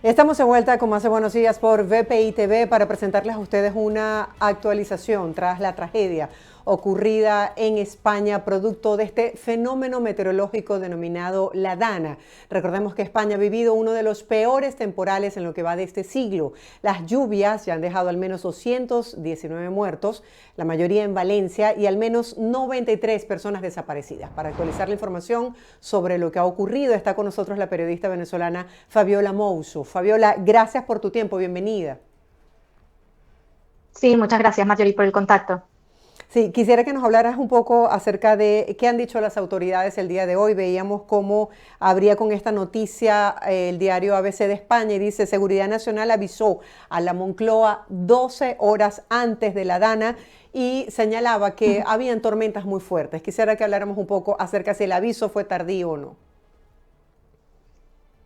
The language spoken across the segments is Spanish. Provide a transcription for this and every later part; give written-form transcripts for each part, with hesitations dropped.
Estamos de vuelta con más de Buenos Días por VPI TV para presentarles a ustedes una actualización tras la tragedia ocurrida en España producto de este fenómeno meteorológico denominado la Dana. Recordemos que España ha vivido uno de los peores temporales en lo que va de este siglo. Las lluvias ya han dejado al menos 219 muertos, la mayoría en Valencia, y al menos 93 personas desaparecidas. Para actualizar la información sobre lo que ha ocurrido está con nosotros la periodista venezolana Fabiola Mouso. Fabiola, gracias por tu tiempo, bienvenida. Sí, muchas gracias, Marjorie, por el contacto. Sí, quisiera que nos hablaras un poco acerca de qué han dicho las autoridades el día de hoy. Veíamos cómo abría con esta noticia el diario ABC de España y dice: Seguridad Nacional avisó a la Moncloa 12 horas antes de la Dana y señalaba que habían tormentas muy fuertes. Quisiera que habláramos un poco acerca de si el aviso fue tardío o no.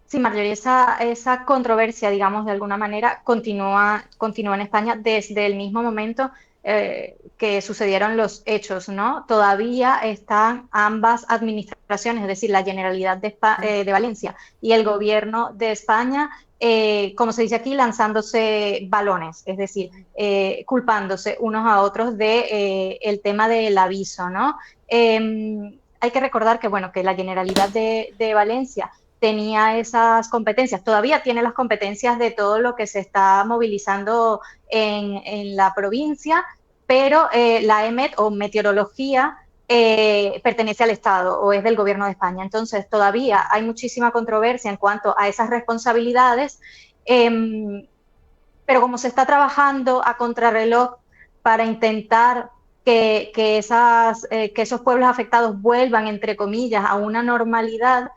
Sí, Marjorie, esa controversia, digamos, de alguna manera, continúa en España desde el mismo momento que sucedieron los hechos, ¿no? Todavía están ambas administraciones, es decir, la Generalidad de Valencia y el Gobierno de España, como se dice aquí, lanzándose balones, es decir, culpándose unos a otros de el tema del aviso, ¿no? Hay que recordar que, bueno, que la Generalidad de Valencia tenía esas competencias, todavía tiene las competencias de todo lo que se está movilizando en la provincia, pero la EMET o meteorología pertenece al Estado o es del Gobierno de España. Entonces todavía hay muchísima controversia en cuanto a esas responsabilidades, pero como se está trabajando a contrarreloj para intentar que esos pueblos afectados vuelvan, entre comillas, a una normalidad,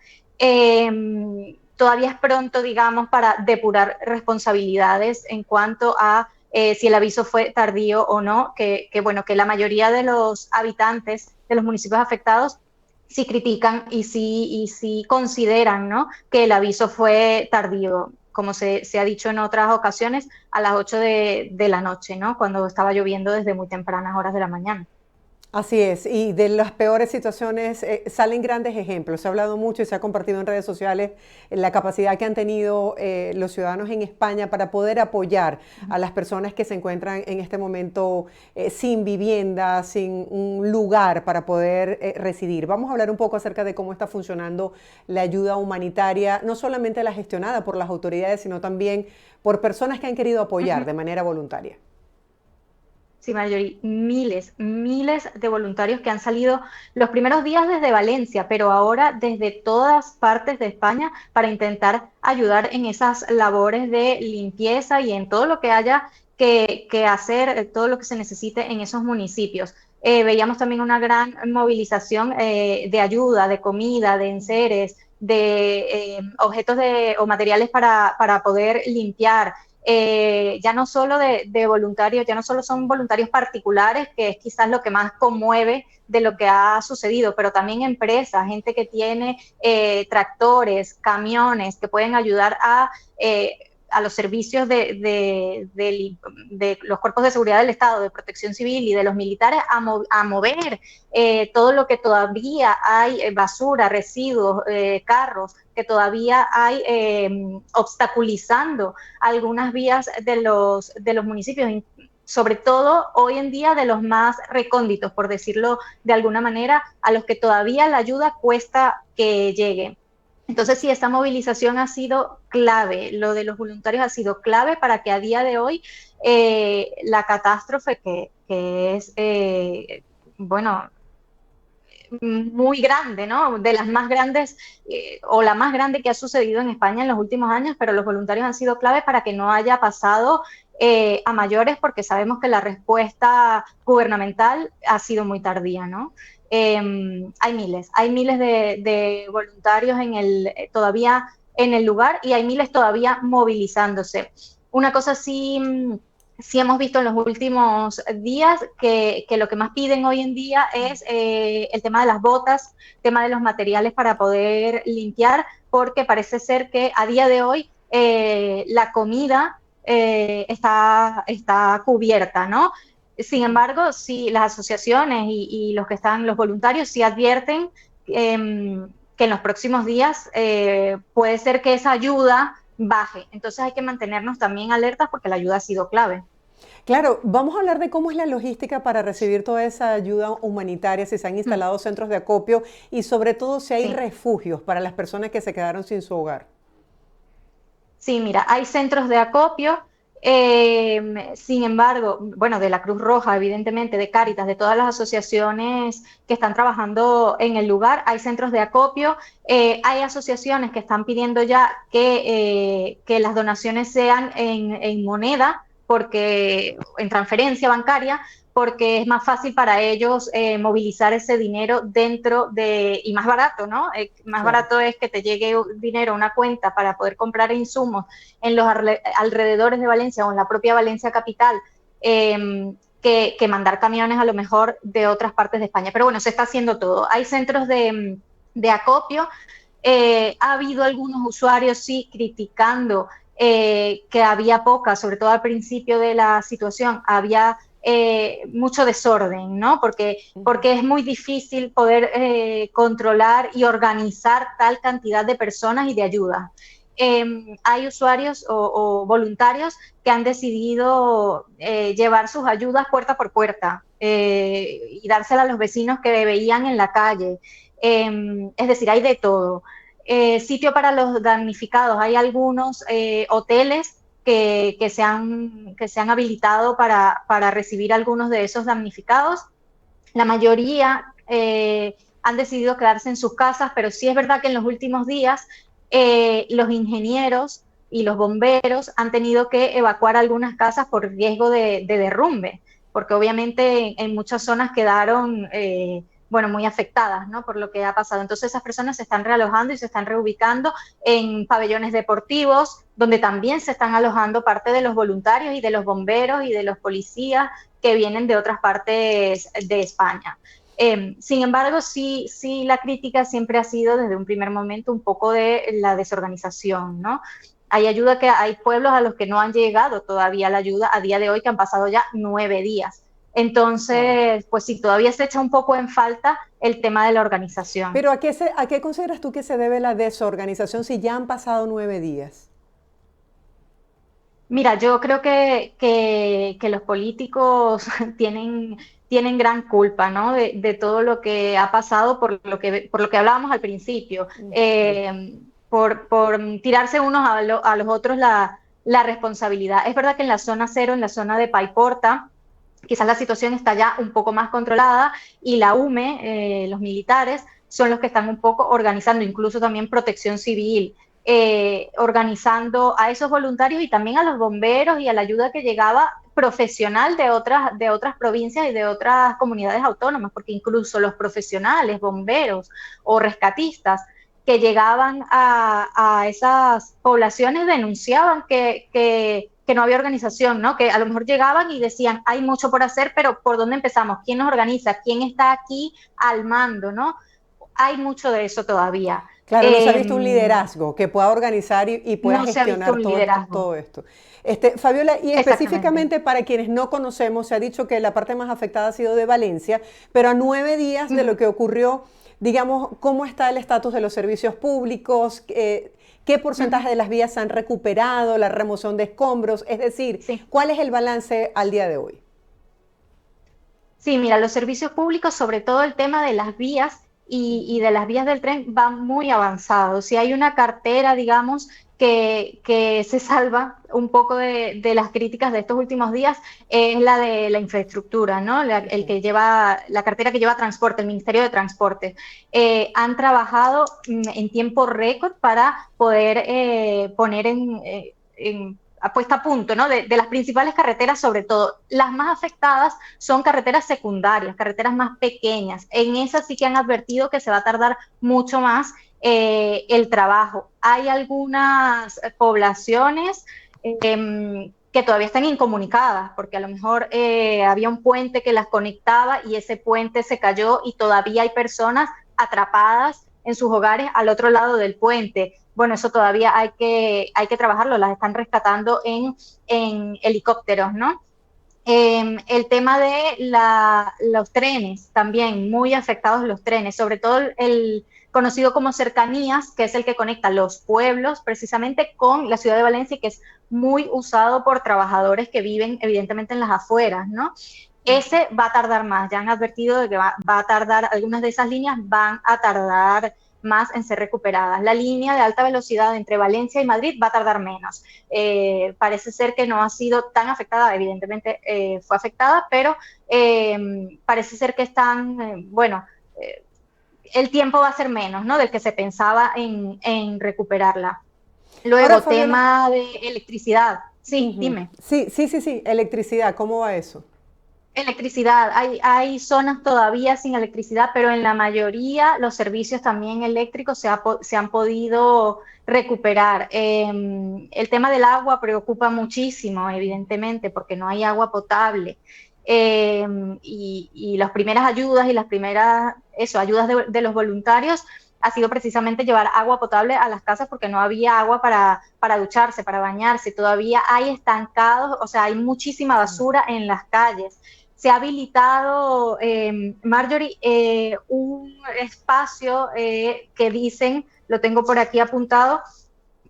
todavía es pronto, digamos, para depurar responsabilidades en cuanto a si el aviso fue tardío o no, bueno, que la mayoría de los habitantes de los municipios afectados sí critican y sí consideran, ¿no?, que el aviso fue tardío, como se ha dicho en otras ocasiones, a las 8 de la noche, ¿no?, cuando estaba lloviendo desde muy tempranas horas de la mañana. Así es, y de las peores situaciones salen grandes ejemplos. Se ha hablado mucho y se ha compartido en redes sociales la capacidad que han tenido los ciudadanos en España para poder apoyar a las personas que se encuentran en este momento sin vivienda, sin un lugar para poder residir. Vamos a hablar un poco acerca de cómo está funcionando la ayuda humanitaria, no solamente la gestionada por las autoridades, sino también por personas que han querido apoyar de manera voluntaria. Sí, Marjorie, miles de voluntarios que han salido los primeros días desde Valencia, pero ahora desde todas partes de España para intentar ayudar en esas labores de limpieza y en todo lo que haya que hacer, todo lo que se necesite en esos municipios. Veíamos también una gran movilización de ayuda, de comida, de enseres, de objetos o materiales para poder limpiar, ya no solo de voluntarios, ya no solo son voluntarios particulares, que es quizás lo que más conmueve de lo que ha sucedido, pero también empresas, gente que tiene tractores, camiones, que pueden ayudar a los servicios de los cuerpos de seguridad del Estado, de protección civil y de los militares a mover todo lo que todavía hay, basura, residuos, carros, que todavía hay obstaculizando algunas vías de los municipios, sobre todo hoy en día de los más recónditos, por decirlo de alguna manera, a los que todavía la ayuda cuesta que llegue. Entonces, sí, esta movilización ha sido clave, lo de los voluntarios ha sido clave para que a día de hoy la catástrofe que es, bueno, muy grande, ¿no?, de las más grandes o la más grande que ha sucedido en España en los últimos años, pero los voluntarios han sido clave para que no haya pasado a mayores, porque sabemos que la respuesta gubernamental ha sido muy tardía, ¿no? Hay miles de voluntarios todavía en el lugar y hay miles todavía movilizándose. Una cosa sí hemos visto en los últimos días que lo que más piden hoy en día es el tema de las botas, el tema de los materiales para poder limpiar, porque parece ser que a día de hoy la comida está cubierta, ¿no? Sin embargo, sí, las asociaciones y los que están, los voluntarios, sí advierten que en los próximos días puede ser que esa ayuda baje. Entonces hay que mantenernos también alertas porque la ayuda ha sido clave. Claro, vamos a hablar de cómo es la logística para recibir toda esa ayuda humanitaria, si se han instalado centros de acopio y sobre todo si hay Sí. refugios para las personas que se quedaron sin su hogar. Sí, mira, hay centros de acopio, sin embargo, bueno, de la Cruz Roja, evidentemente, de Cáritas, de todas las asociaciones que están trabajando en el lugar, hay centros de acopio, hay asociaciones que están pidiendo ya que las donaciones sean en moneda, porque en transferencia bancaria, porque es más fácil para ellos movilizar ese dinero dentro de, y más barato, ¿no? Más Claro. barato es que te llegue dinero a una cuenta para poder comprar insumos en los alrededores de Valencia o en la propia Valencia capital, que mandar camiones a lo mejor de otras partes de España. Pero bueno, se está haciendo todo. Hay centros de acopio. Ha habido algunos usuarios, sí, criticando que había poca, sobre todo al principio de la situación, había mucho desorden, ¿no? Porque es muy difícil poder controlar y organizar tal cantidad de personas y de ayuda. Hay usuarios o voluntarios que han decidido llevar sus ayudas puerta por puerta y dárselas a los vecinos que veían en la calle. Es decir, hay de todo. Sitio para los damnificados, hay algunos hoteles que se han habilitado para recibir algunos de esos damnificados. La mayoría han decidido quedarse en sus casas, pero sí es verdad que en los últimos días los ingenieros y los bomberos han tenido que evacuar algunas casas por riesgo de derrumbe, porque obviamente en muchas zonas quedaron bueno, muy afectadas, ¿no? Por lo que ha pasado. Entonces esas personas se están realojando y se están reubicando en pabellones deportivos, donde también se están alojando parte de los voluntarios y de los bomberos y de los policías que vienen de otras partes de España. Sin embargo, sí, sí, la crítica siempre ha sido desde un primer momento un poco de la desorganización, ¿no? Hay ayuda que hay pueblos a los que no han llegado todavía la ayuda a día de hoy, que han pasado ya 9 días. Wow. Entonces, pues sí, todavía se echa un poco en falta el tema de la organización. Pero ¿a qué consideras tú que se debe la desorganización si ya han pasado 9 días? Mira, yo creo que los políticos tienen gran culpa, ¿no? De todo lo que ha pasado por lo que hablábamos al principio, Sí. por tirarse unos a los otros la responsabilidad. Es verdad que en la zona cero, en la zona de Paiporta, quizás la situación está ya un poco más controlada y la UME, los militares, son los que están un poco organizando, incluso también protección civil, organizando a esos voluntarios y también a los bomberos y a la ayuda que llegaba profesional de otras provincias y de otras comunidades autónomas, porque incluso los profesionales, bomberos o rescatistas que llegaban a esas poblaciones denunciaban que no había organización, ¿no? Que a lo mejor llegaban y decían, hay mucho por hacer, pero ¿por dónde empezamos? ¿Quién nos organiza? ¿Quién está aquí al mando, no? Hay mucho de eso todavía. Claro, no se ha visto un liderazgo que pueda organizar y pueda No se ha visto gestionar un liderazgo. todo esto. Fabiola, y Exactamente. específicamente para quienes no conocemos, se ha dicho que la parte más afectada ha sido de Valencia, pero a 9 días de lo que ocurrió, digamos, ¿cómo está el estatus de los servicios públicos? ¿Qué porcentaje de las vías se han recuperado? ¿La remoción de escombros? Es decir, Sí. ¿cuál es el balance al día de hoy? Sí, mira, los servicios públicos, sobre todo el tema de las vías y de las vías del tren, van muy avanzados. Si hay una cartera, digamos, que se salva un poco de las críticas de estos últimos días, es la de la infraestructura, ¿no? El Okay. que lleva, la cartera que lleva transporte, el Ministerio de Transporte. Han trabajado en tiempo récord para poder poner puesta a punto, ¿no? De las principales carreteras, sobre todo. Las más afectadas son carreteras secundarias, carreteras más pequeñas. En esas sí que han advertido que se va a tardar mucho más el trabajo. Hay algunas poblaciones que todavía están incomunicadas, porque a lo mejor había un puente que las conectaba y ese puente se cayó y todavía hay personas atrapadas en sus hogares al otro lado del puente. Bueno, eso todavía hay que trabajarlo, las están rescatando en helicópteros, ¿no? El tema de los trenes, también muy afectados los trenes, sobre todo conocido como Cercanías, que es el que conecta los pueblos precisamente con la ciudad de Valencia, que es muy usado por trabajadores que viven evidentemente en las afueras, ¿no? Ese va a tardar más, ya han advertido de que va a tardar, algunas de esas líneas van a tardar más en ser recuperadas. La línea de alta velocidad entre Valencia y Madrid va a tardar menos. Parece ser que no ha sido tan afectada, evidentemente fue afectada, pero parece ser que están, el tiempo va a ser menos, ¿no? Del que se pensaba en recuperarla. Ahora, Luego, Fabiola. tema de electricidad. Sí, Ujú. dime. Sí, sí, sí, sí, electricidad, ¿cómo va eso? Electricidad, hay zonas todavía sin electricidad, pero en la mayoría los servicios también eléctricos se han podido recuperar. El tema del agua preocupa muchísimo, evidentemente, porque no hay agua potable. Y las primeras ayudas y las primeras ayudas de los voluntarios ha sido precisamente llevar agua potable a las casas porque no había agua para ducharse, para bañarse. Todavía hay estancados, o sea, hay muchísima basura en las calles. Se ha habilitado, Marjorie, un espacio que dicen, lo tengo por aquí apuntado,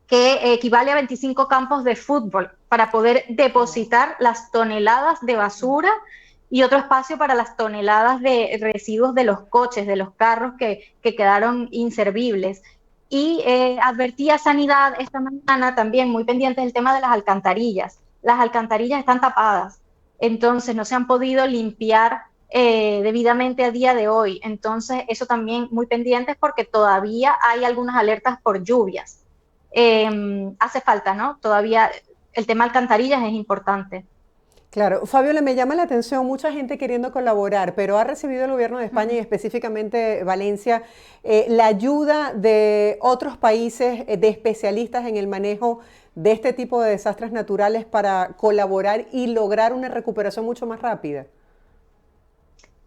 que equivale a 25 campos de fútbol para poder Wow. depositar las toneladas de basura y otro espacio para las toneladas de residuos de los coches, de los carros que quedaron inservibles. Y advertía Sanidad esta mañana también, muy pendiente del tema de las alcantarillas. Las alcantarillas están tapadas, entonces no se han podido limpiar debidamente a día de hoy. Entonces, eso también muy pendiente porque todavía hay algunas alertas por lluvias. Hace falta, ¿no? Todavía el tema alcantarillas es importante. Claro, Fabiola, me llama la atención mucha gente queriendo colaborar, pero ha recibido el gobierno de España y específicamente Valencia la ayuda de otros países, de especialistas en el manejo de este tipo de desastres naturales para colaborar y lograr una recuperación mucho más rápida.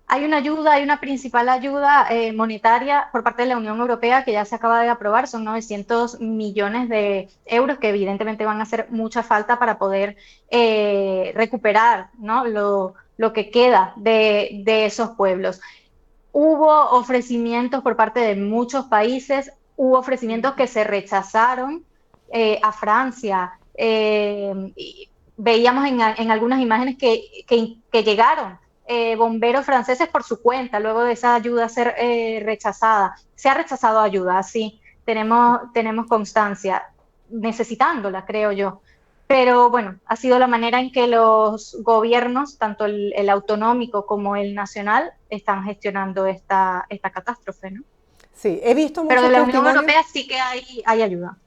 Hay una ayuda, hay una principal ayuda monetaria por parte de la Unión Europea que ya se acaba de aprobar, son 900 millones de euros que evidentemente van a hacer mucha falta para poder recuperar, ¿no? lo que queda de esos pueblos. Hubo ofrecimientos por parte de muchos países, hubo ofrecimientos que se rechazaron a Francia. Veíamos en algunas imágenes que llegaron bomberos franceses por su cuenta, luego de esa ayuda ser rechazada. Se ha rechazado ayuda, sí, tenemos constancia, necesitándola, creo yo. Pero bueno, ha sido la manera en que los gobiernos, tanto el autonómico como el nacional, están gestionando esta catástrofe, ¿no? Sí, he visto Pero de muchos la Unión testimonios. Europea sí que hay ayuda.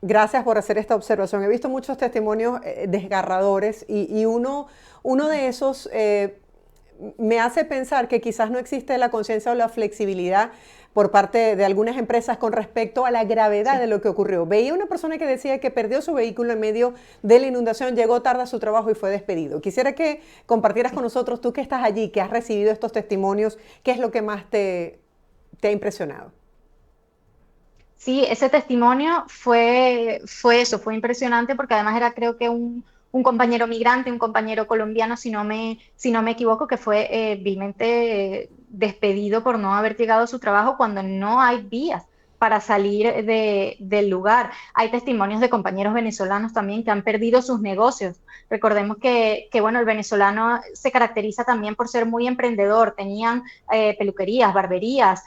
Gracias por hacer esta observación. He visto muchos testimonios desgarradores y uno de esos me hace pensar que quizás no existe la conciencia o la flexibilidad por parte de algunas empresas con respecto a la gravedad Sí. de lo que ocurrió. Veía una persona que decía que perdió su vehículo en medio de la inundación, llegó tarde a su trabajo y fue despedido. Quisiera que compartieras con nosotros, tú que estás allí, que has recibido estos testimonios, qué es lo que más te ha impresionado. Sí, ese testimonio fue eso, fue impresionante porque además era creo que un compañero migrante, un compañero colombiano, si no me equivoco, que fue vilmente despedido por no haber llegado a su trabajo cuando no hay vías para salir del lugar. Hay testimonios de compañeros venezolanos también que han perdido sus negocios. Recordemos bueno, el venezolano se caracteriza también por ser muy emprendedor, tenían peluquerías, barberías,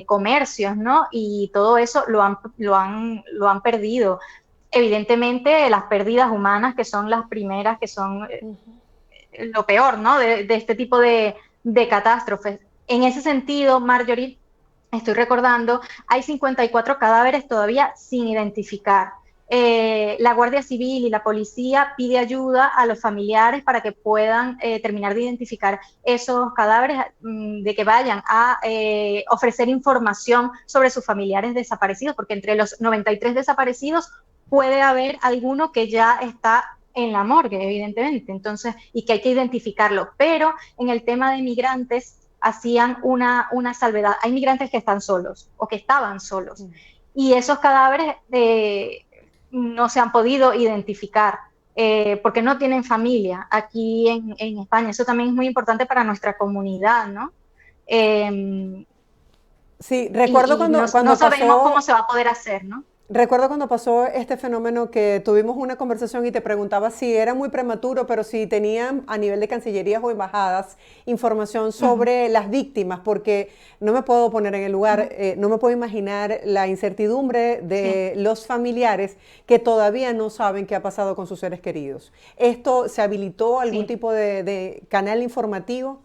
comercios, ¿no? Y todo eso lo han perdido. Evidentemente, las pérdidas humanas, que son las primeras, que son lo peor, ¿no? De este tipo de catástrofes. En ese sentido, Marjorie, estoy recordando, hay 54 cadáveres todavía sin identificar. La Guardia Civil y la policía pide ayuda a los familiares para que puedan terminar de identificar esos cadáveres, de que vayan a ofrecer información sobre sus familiares desaparecidos, porque entre los 93 desaparecidos puede haber alguno que ya está en la morgue, evidentemente, entonces, y que hay que identificarlo. Pero en el tema de migrantes hacían una salvedad. Hay migrantes que están solos o que estaban solos y esos cadáveres no se han podido identificar porque no tienen familia aquí en España. Eso también es muy importante para nuestra comunidad, ¿no? Eh, Sí, recuerdo no cuando sabemos pasó. cómo se va a poder hacer, ¿no? Recuerdo cuando pasó este fenómeno que tuvimos una conversación y te preguntaba si era muy prematuro, pero si tenían a nivel de cancillerías o embajadas información Ujú, sobre las víctimas, porque no me puedo poner en el lugar, ujú, no me puedo imaginar la incertidumbre sí. de los familiares que todavía no saben qué ha pasado con sus seres queridos. ¿Esto se habilitó algún Sí. tipo de canal informativo?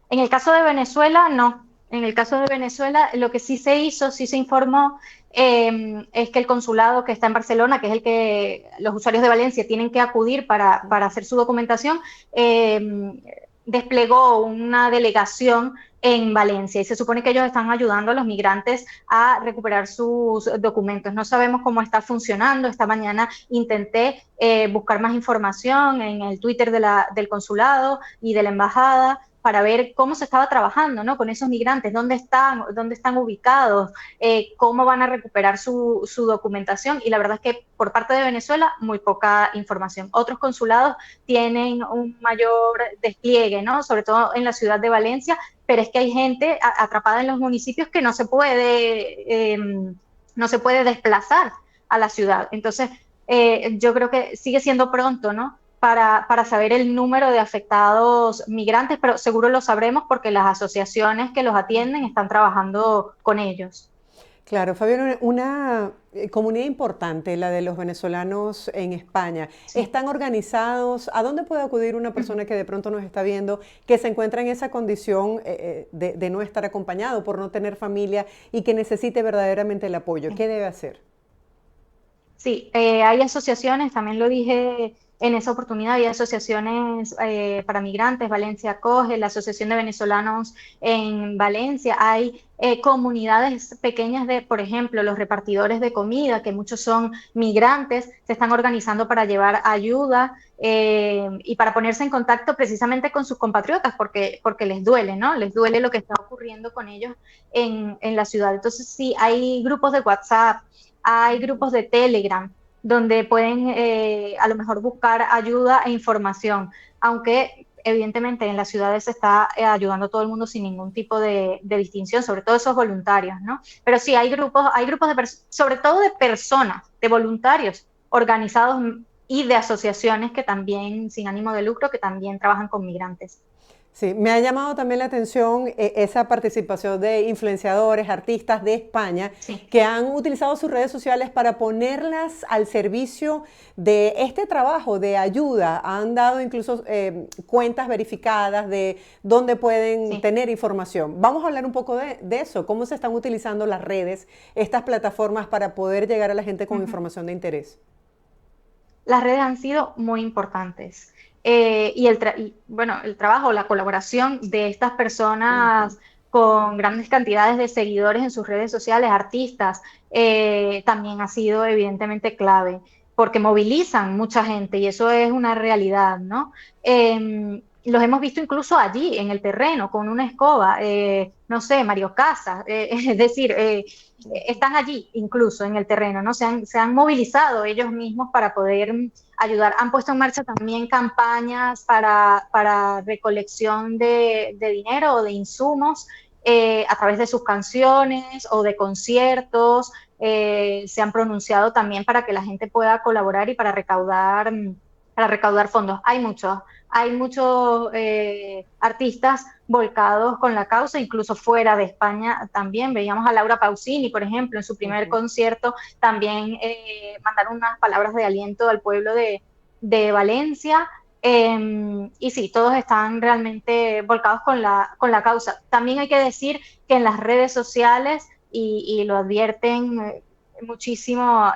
En el caso de Venezuela, no. En el caso de Venezuela, lo que sí se hizo, sí se informó, es que el consulado que está en Barcelona, que es el que los usuarios de Valencia tienen que acudir para hacer su documentación, eh, desplegó una delegación en Valencia y se supone que ellos están ayudando a los migrantes a recuperar sus documentos. No sabemos cómo está funcionando. Esta mañana intenté buscar más información en el Twitter del consulado y de la embajada para ver cómo se estaba trabajando, ¿no? Con esos migrantes, dónde están ubicados, cómo van a recuperar su documentación. Y la verdad es que por parte de Venezuela, muy poca información. Otros consulados tienen un mayor despliegue, ¿no? Sobre todo en la ciudad de Valencia, pero es que hay gente atrapada en los municipios que no se puede desplazar a la ciudad. Entonces, yo creo que sigue siendo pronto, ¿no? Para saber el número de afectados migrantes, pero seguro lo sabremos porque las asociaciones que los atienden están trabajando con ellos. Claro, Fabián, una comunidad importante, la de los venezolanos en España. Sí. ¿Están organizados? ¿A dónde puede acudir una persona que de pronto nos está viendo, que se encuentra en esa condición de no estar acompañado, por no tener familia y que necesite verdaderamente el apoyo? Sí. ¿Qué debe hacer? Sí, hay asociaciones, también lo dije en esa oportunidad, hay asociaciones para migrantes, Valencia Acoge, la Asociación de Venezolanos en Valencia, hay comunidades pequeñas de, por ejemplo, los repartidores de comida, que muchos son migrantes, se están organizando para llevar ayuda y para ponerse en contacto precisamente con sus compatriotas, porque les duele, ¿no? Les duele lo que está ocurriendo con ellos en la ciudad. Entonces, sí, hay grupos de WhatsApp, hay grupos de Telegram donde pueden a lo mejor buscar ayuda e información, aunque evidentemente en las ciudades se está ayudando a todo el mundo sin ningún tipo de distinción, sobre todo esos voluntarios, ¿no? Pero sí, hay grupos sobre todo de personas, de voluntarios organizados y de asociaciones que también, sin ánimo de lucro, que también trabajan con migrantes. Sí, me ha llamado también la atención esa participación de influenciadores, artistas de España Sí. que han utilizado sus redes sociales para ponerlas al servicio de este trabajo de ayuda. Han dado incluso cuentas verificadas de dónde pueden Sí. tener información. Vamos a hablar un poco de eso, cómo se están utilizando las redes, estas plataformas para poder llegar a la gente con Uh-huh. información de interés. Las redes han sido muy importantes. Y bueno, el trabajo, la colaboración de estas personas con grandes cantidades de seguidores en sus redes sociales, artistas, también ha sido evidentemente clave, porque movilizan mucha gente y eso es una realidad, ¿no? Los hemos visto incluso allí, en el terreno, con una escoba, no sé, Mario Casas, es decir, están allí incluso en el terreno, ¿no? Se han movilizado ellos mismos para poder ayudar. Han puesto en marcha también campañas para recolección de dinero o de insumos a través de sus canciones o de conciertos. Se han pronunciado también para que la gente pueda colaborar y para recaudar fondos. Hay muchos artistas volcados con la causa, incluso fuera de España también. Veíamos a Laura Pausini, por ejemplo, en su primer concierto, también mandaron unas palabras de aliento al pueblo de Valencia. Y sí, todos están realmente volcados con la causa. También hay que decir que en las redes sociales, y lo advierten muchísimo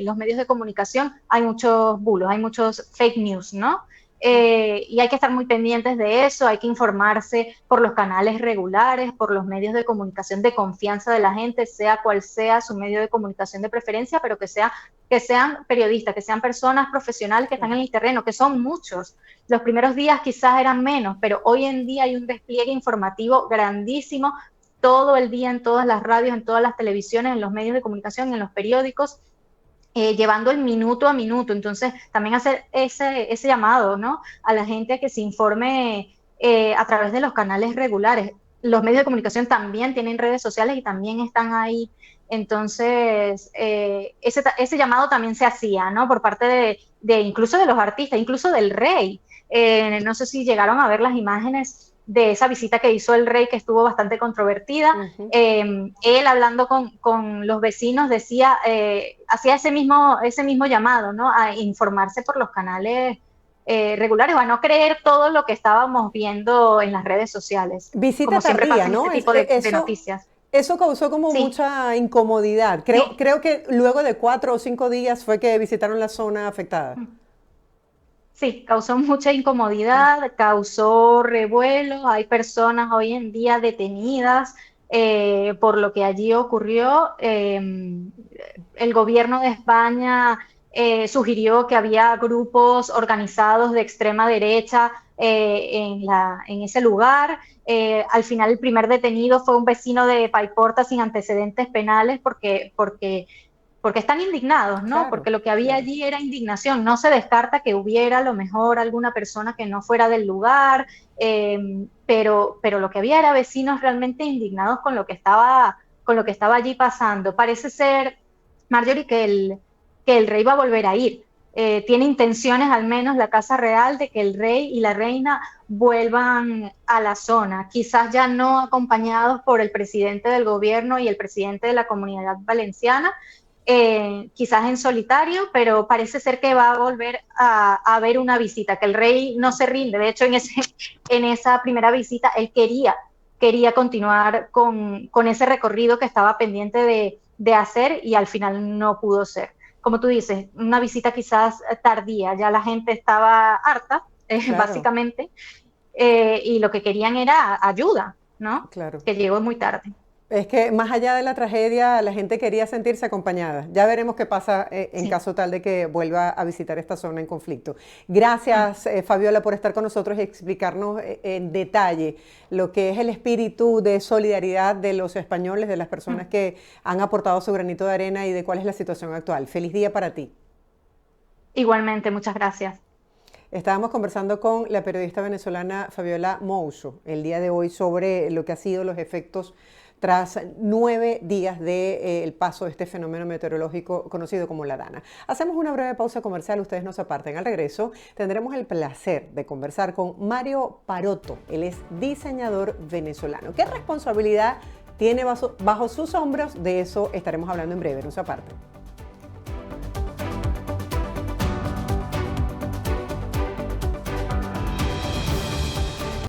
los medios de comunicación, hay muchos bulos, hay muchos fake news, ¿no? Y hay que estar muy pendientes de eso, hay que informarse por los canales regulares, por los medios de comunicación de confianza de la gente, sea cual sea su medio de comunicación de preferencia, pero que sean periodistas, que sean personas profesionales que están en el terreno, que son muchos. Los primeros días quizás eran menos, pero hoy en día hay un despliegue informativo grandísimo todo el día en todas las radios, en todas las televisiones, en los medios de comunicación, en los periódicos, llevando el minuto a minuto. Entonces, también hacer ese llamado, ¿no? A la gente a que se informe a través de los canales regulares. los medios de comunicación también tienen redes sociales y también están ahí. Entonces, ese llamado también se hacía, ¿no? Por parte de incluso de los artistas, incluso del rey. No sé si llegaron a ver las imágenes de esa visita que hizo el rey, que estuvo bastante controvertida. Él hablando con los vecinos decía, hacía ese mismo llamado, ¿no? A informarse por los canales regulares, o a no creer todo lo que estábamos viendo en las redes sociales. Visita como siempre tardía, pasa en ¿no? este tipo de noticias. Eso causó como Sí, mucha incomodidad. sí. Creo que luego de 4 o 5 días fue que visitaron la zona afectada. Sí, causó mucha incomodidad, causó revuelo. Hay personas hoy en día detenidas por lo que allí ocurrió. El gobierno de España sugirió que había grupos organizados de extrema derecha en ese lugar. Al final, el primer detenido fue un vecino de Paiporta sin antecedentes penales porque están indignados, ¿no? Claro, Porque lo que había claro. allí era indignación. No se descarta que hubiera a lo mejor alguna persona que no fuera del lugar, pero lo que había era vecinos realmente indignados con lo que estaba allí pasando. Parece ser, Marjorie, que el rey va a volver a ir. Tiene intenciones, al menos la Casa Real, de que el rey y la reina vuelvan a la zona, quizás ya no acompañados por el presidente del gobierno y el presidente de la Comunidad Valenciana, quizás en solitario, pero parece ser que va a volver a haber una visita, que el rey no se rinde. De hecho, en esa primera visita él quería continuar con ese recorrido que estaba pendiente de hacer y al final no pudo ser. Como tú dices, una visita quizás tardía, ya la gente estaba harta, Claro, básicamente, y lo que querían era ayuda, ¿no? claro. Que llegó muy tarde. Es que más allá de la tragedia, la gente quería sentirse acompañada. Ya veremos qué pasa en Sí. caso tal de que vuelva a visitar esta zona en conflicto. Mm. Gracias, Fabiola, por estar con nosotros y explicarnos en detalle lo que es el espíritu de solidaridad de los españoles, de las personas Mm. que han aportado su granito de arena y de cuál es la situación actual. Feliz día para ti. Igualmente, muchas gracias. Estábamos conversando con la periodista venezolana Fabiola Mouso el día de hoy sobre lo que ha sido los efectos tras 9 días del paso de este fenómeno meteorológico conocido como la Dana. Hacemos una breve pausa comercial, ustedes no se aparten. Al regreso tendremos el placer de conversar con Mario Parotto. Él es diseñador venezolano. ¿Qué responsabilidad tiene bajo sus hombros? De eso estaremos hablando en breve, no se aparten.